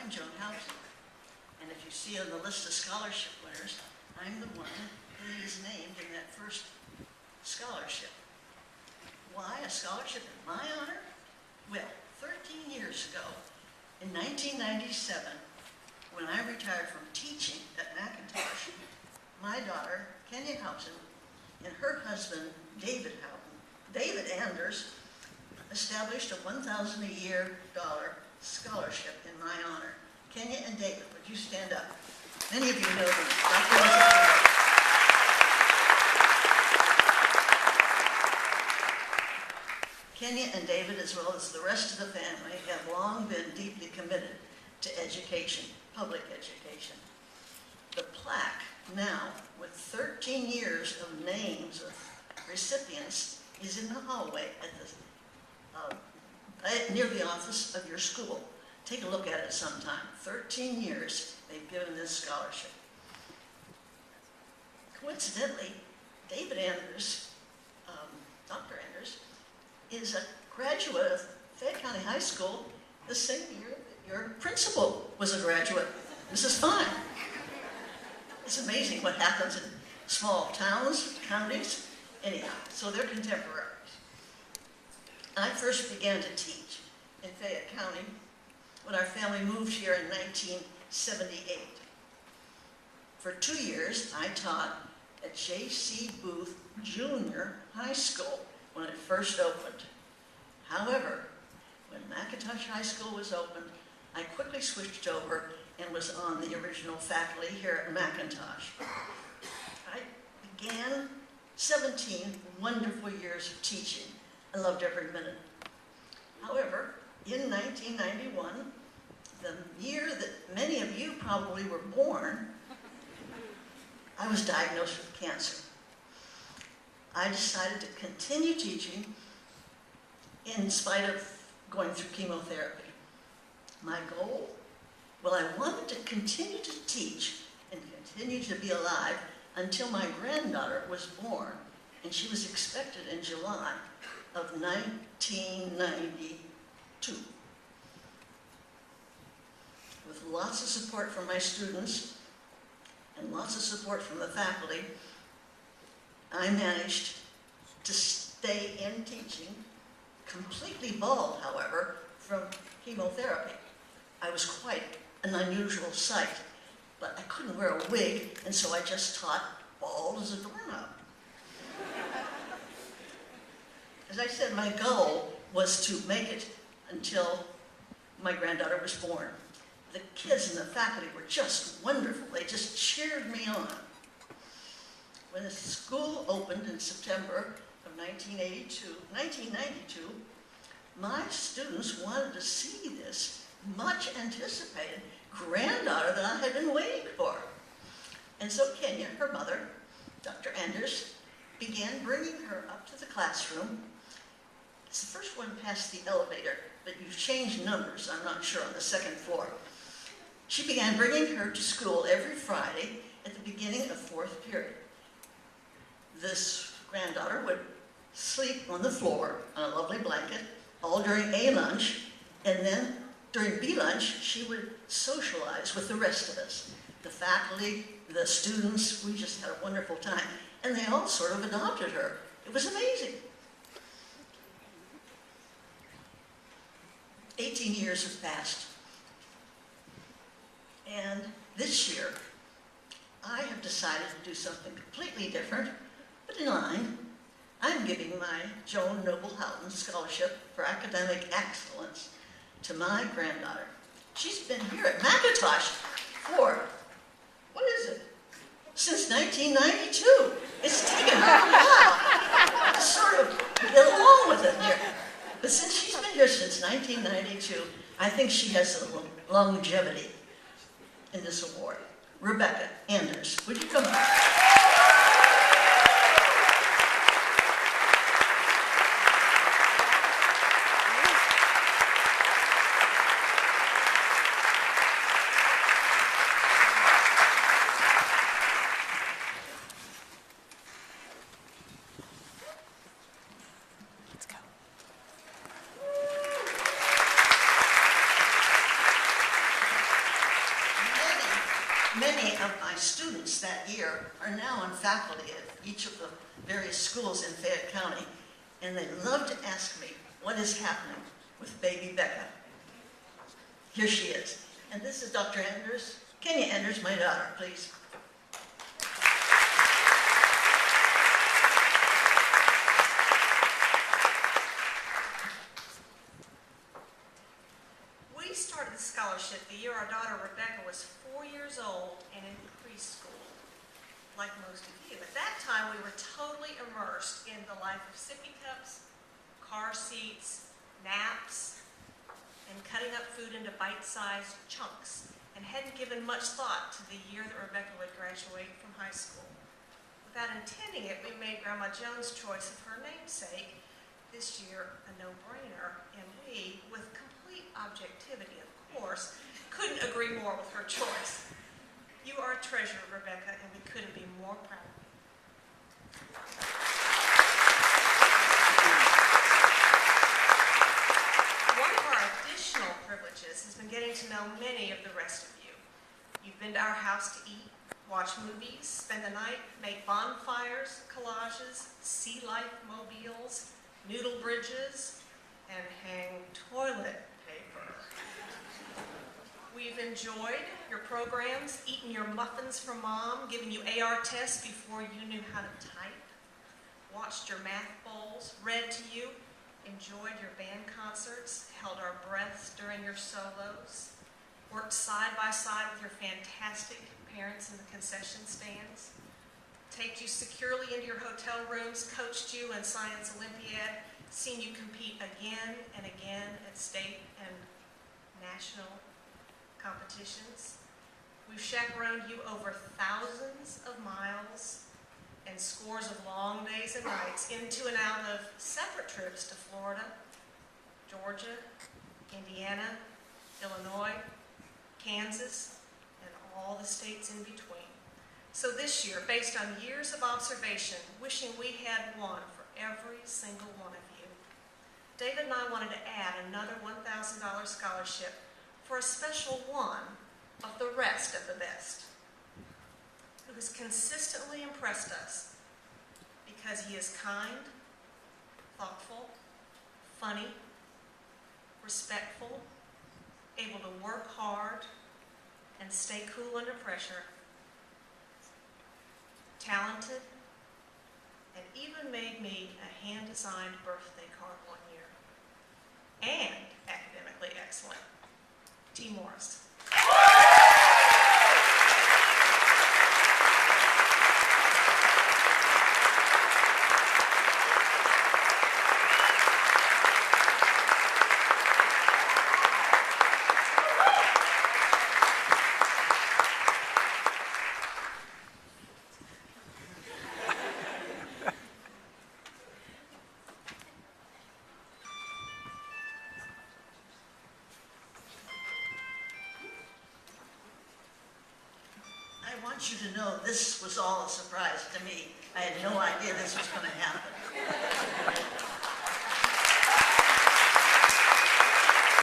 I'm Joan Houghton, and if you see on the list of scholarship winners, I'm the one who is named in that first scholarship. Why a scholarship in my honor? Well, 13 years ago, in 1997, when I retired from teaching at McIntosh, my daughter, Kenya Houghton, and her husband, David Anders, established a $1,000 a year scholarship in my honor. Kenya and David, would you stand up? Many of you know them. Kenya and David, as well as the rest of the family, have long been deeply committed to education, public education. The plaque now, with 13 years of names of recipients, is in the hallway at near the office of your school. Take a look at it sometime. 13 years they've given this scholarship. Coincidentally, David Anders, Dr. Anders, is a graduate of Fayette County High School the same year that your principal was a graduate, Mrs. Fine. It's amazing what happens in small towns, counties, anyhow, so they're contemporaries. I first began to teach in Fayette County when our family moved here in 1978. For 2 years, I taught at J.C. Booth Junior High School when it first opened. However, when McIntosh High School was opened, I quickly switched over and was on the original faculty here at McIntosh. I began 17 wonderful years of teaching. I loved every minute. However, in 1991, the year that many of you probably were born, I was diagnosed with cancer. I decided to continue teaching in spite of going through chemotherapy. My goal? Well, I wanted to continue to teach and continue to be alive until my granddaughter was born, and she was expected in July of 1992. With lots of support from my students and lots of support from the faculty, I managed to stay in teaching, completely bald, however, from chemotherapy. I was quite an unusual sight, but I couldn't wear a wig, and so I just taught bald as a doorknob. As I said, my goal was to make it until my granddaughter was born. The kids and the faculty were just wonderful. They just cheered me on. When the school opened in September of 1992, my students wanted to see this much anticipated granddaughter that I had been waiting for. And so Kenya, her mother, Dr. Anders, began bringing her up to the classroom. It's the first one past the elevator, but you've changed numbers, I'm not sure, on the second floor. She began bringing her to school every Friday at the beginning of fourth period. This granddaughter would sleep on the floor on a lovely blanket all during A lunch, and then during B lunch, she would socialize with the rest of us. The faculty, the students, we just had a wonderful time. And they all sort of adopted her. It was amazing. 18 years have passed. And this year, I have decided to do something completely different, but in line. I'm giving my Joan Noble Houghton Scholarship for Academic Excellence to my granddaughter. She's been here at McIntosh for, what is it? Since 1992. It's taken her a while to sort of get along with it here. But since she's been here since 1992, I think she has a longevity in this award. Rebecca Anders, would you come up? Many of my students that year are now on faculty at each of the various schools in Fayette County, and they love to ask me what is happening with baby Becca. Here she is. And this is Dr. Enders. Kenya Enders, my daughter, please. We started the scholarship the year our daughter Rebecca was 4 years old and in preschool, like most of you. At that time, we were totally immersed in the life of sippy cups, car seats, naps, and cutting up food into bite-sized chunks, and hadn't given much thought to the year that Rebecca would graduate from high school. Without intending it, we made Grandma Jones' choice of her namesake this year a no-brainer, and we, with complete objectivity, of course, couldn't agree more with her choice. You are a treasure, Rebecca, and we couldn't be more proud of you. One of our additional privileges has been getting to know many of the rest of you. You've been to our house to eat, watch movies, spend the night, make bonfires, collages, sea life mobiles, noodle bridges, and hang toilet paper. We've enjoyed your programs, eaten your muffins from Mom, given you AR tests before you knew how to type, watched your math bowls, read to you, enjoyed your band concerts, held our breaths during your solos, worked side by side with your fantastic parents in the concession stands, taped you securely into your hotel rooms, coached you in Science Olympiad, seen you compete again and again at state and national competitions. We've chaperoned you over thousands of miles and scores of long days and nights into and out of separate trips to Florida, Georgia, Indiana, Illinois, Kansas, and all the states in between. So this year, based on years of observation, wishing we had one for every single one of you, David and I wanted to add another $1,000 scholarship for a special one of the rest of the best, who has consistently impressed us because he is kind, thoughtful, funny, respectful, able to work hard, and stay cool under pressure, talented, and even made me a hand-designed birthday card one year, and academically excellent. T. Morris. I want you to know this was all a surprise to me. I had no idea this was going to happen.